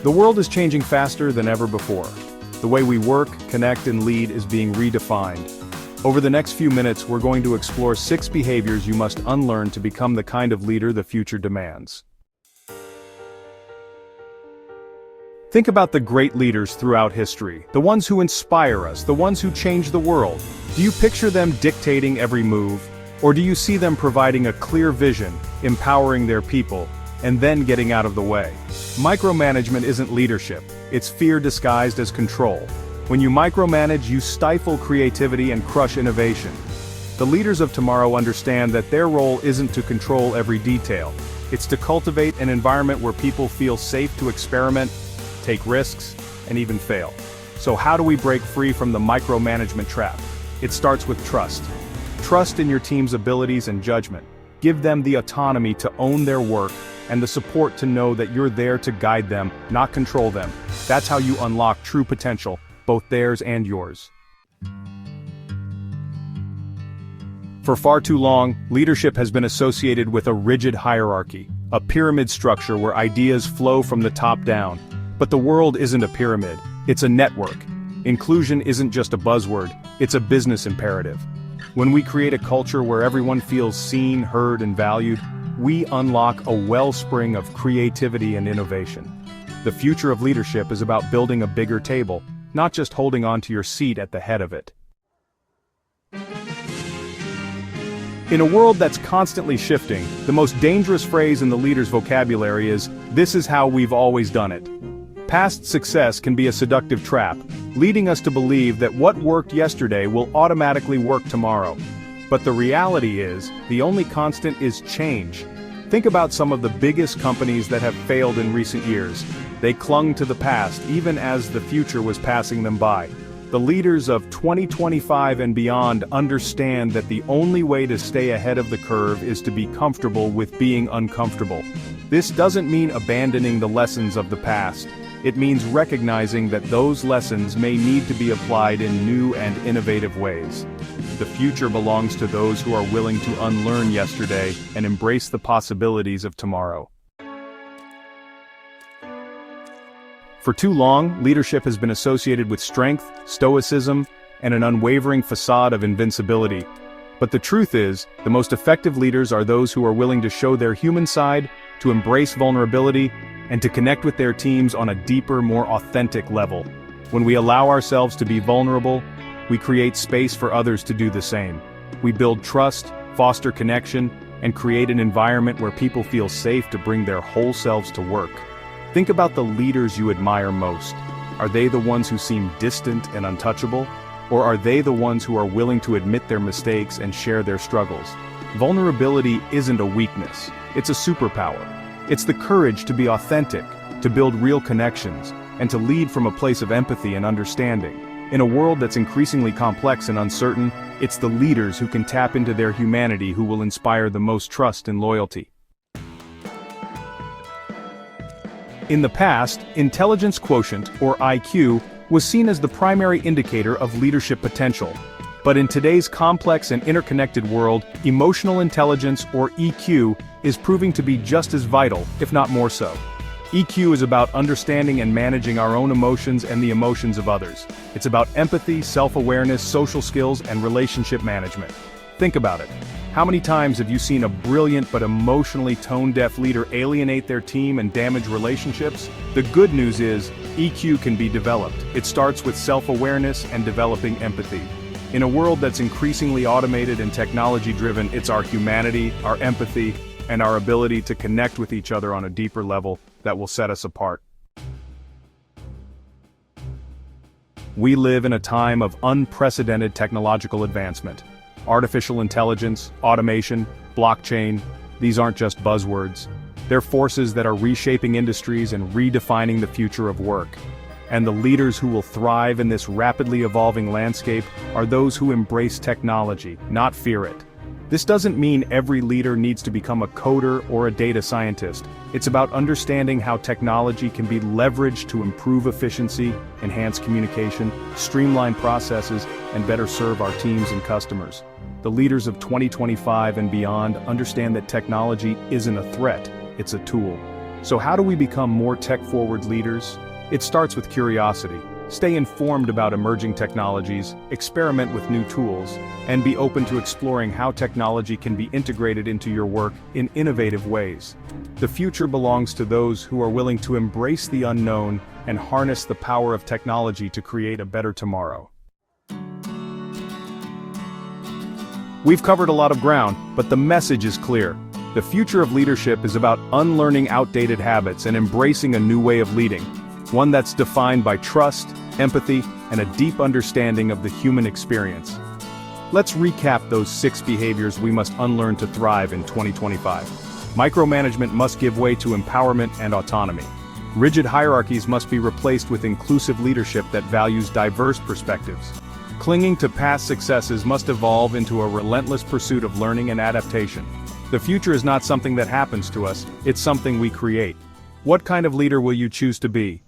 The world is changing faster than ever before. The way we work, connect, and lead is being redefined. Over the next few minutes, we're going to explore 6 behaviors you must unlearn to become the kind of leader the future demands. Think about the great leaders throughout history, the ones who inspire us, the ones who change the world. Do you picture them dictating every move? Or do you see them providing a clear vision, empowering their people, and then getting out of the way? Micromanagement isn't leadership, it's fear disguised as control. When you micromanage, you stifle creativity and crush innovation. The leaders of tomorrow understand that their role isn't to control every detail. It's to cultivate an environment where people feel safe to experiment, take risks, and even fail. So how do we break free from the micromanagement trap? It starts with trust. Trust in your team's abilities and judgment. Give them the autonomy to own their work and the support to know that you're there to guide them, not control them. That's how you unlock true potential, both theirs and yours. For far too long, leadership has been associated with a rigid hierarchy, a pyramid structure where ideas flow from the top down. But the world isn't a pyramid, it's a network. Inclusion isn't just a buzzword, it's a business imperative. When we create a culture where everyone feels seen, heard, and valued, we unlock a wellspring of creativity and innovation. The future of leadership is about building a bigger table, not just holding on to your seat at the head of it. In a world that's constantly shifting, the most dangerous phrase in the leader's vocabulary is, "This is how we've always done it." Past success can be a seductive trap, leading us to believe that what worked yesterday will automatically work tomorrow. But the reality is, the only constant is change. Think about some of the biggest companies that have failed in recent years. They clung to the past even as the future was passing them by. The leaders of 2025 and beyond understand that the only way to stay ahead of the curve is to be comfortable with being uncomfortable. This doesn't mean abandoning the lessons of the past. It means recognizing that those lessons may need to be applied in new and innovative ways. The future belongs to those who are willing to unlearn yesterday and embrace the possibilities of tomorrow. For too long, leadership has been associated with strength, stoicism, and an unwavering facade of invincibility. But the truth is, the most effective leaders are those who are willing to show their human side, to embrace vulnerability, and to connect with their teams on a deeper, more authentic level. When we allow ourselves to be vulnerable, we create space for others to do the same. We build trust, foster connection, and create an environment where people feel safe to bring their whole selves to work. Think about the leaders you admire most. Are they the ones who seem distant and untouchable? Or are they the ones who are willing to admit their mistakes and share their struggles? Vulnerability isn't a weakness, it's a superpower. It's the courage to be authentic, to build real connections, and to lead from a place of empathy and understanding. In a world that's increasingly complex and uncertain, it's the leaders who can tap into their humanity who will inspire the most trust and loyalty. In the past, intelligence quotient, or IQ, was seen as the primary indicator of leadership potential. But in today's complex and interconnected world, emotional intelligence, or EQ, is proving to be just as vital, if not more so. EQ is about understanding and managing our own emotions and the emotions of others. It's about empathy, self-awareness, social skills, and relationship management. Think about it. How many times have you seen a brilliant but emotionally tone-deaf leader alienate their team and damage relationships? The good news is, EQ can be developed. It starts with self-awareness and developing empathy. In a world that's increasingly automated and technology-driven, it's our humanity, our empathy, and our ability to connect with each other on a deeper level that will set us apart. We live in a time of unprecedented technological advancement. Artificial intelligence, automation, blockchain, these aren't just buzzwords. They're forces that are reshaping industries and redefining the future of work. And the leaders who will thrive in this rapidly evolving landscape are those who embrace technology, not fear it. This doesn't mean every leader needs to become a coder or a data scientist. It's about understanding how technology can be leveraged to improve efficiency, enhance communication, streamline processes, and better serve our teams and customers. The leaders of 2025 and beyond understand that technology isn't a threat, it's a tool. So how do we become more tech-forward leaders? It starts with curiosity. Stay informed about emerging technologies, experiment with new tools, and be open to exploring how technology can be integrated into your work in innovative ways. The future belongs to those who are willing to embrace the unknown and harness the power of technology to create a better tomorrow. We've covered a lot of ground, but the message is clear. The future of leadership is about unlearning outdated habits and embracing a new way of leading, one that's defined by trust, empathy, and a deep understanding of the human experience. Let's recap those 6 behaviors we must unlearn to thrive in 2025. Micromanagement must give way to empowerment and autonomy. Rigid hierarchies must be replaced with inclusive leadership that values diverse perspectives. Clinging to past successes must evolve into a relentless pursuit of learning and adaptation. The future is not something that happens to us, it's something we create. What kind of leader will you choose to be?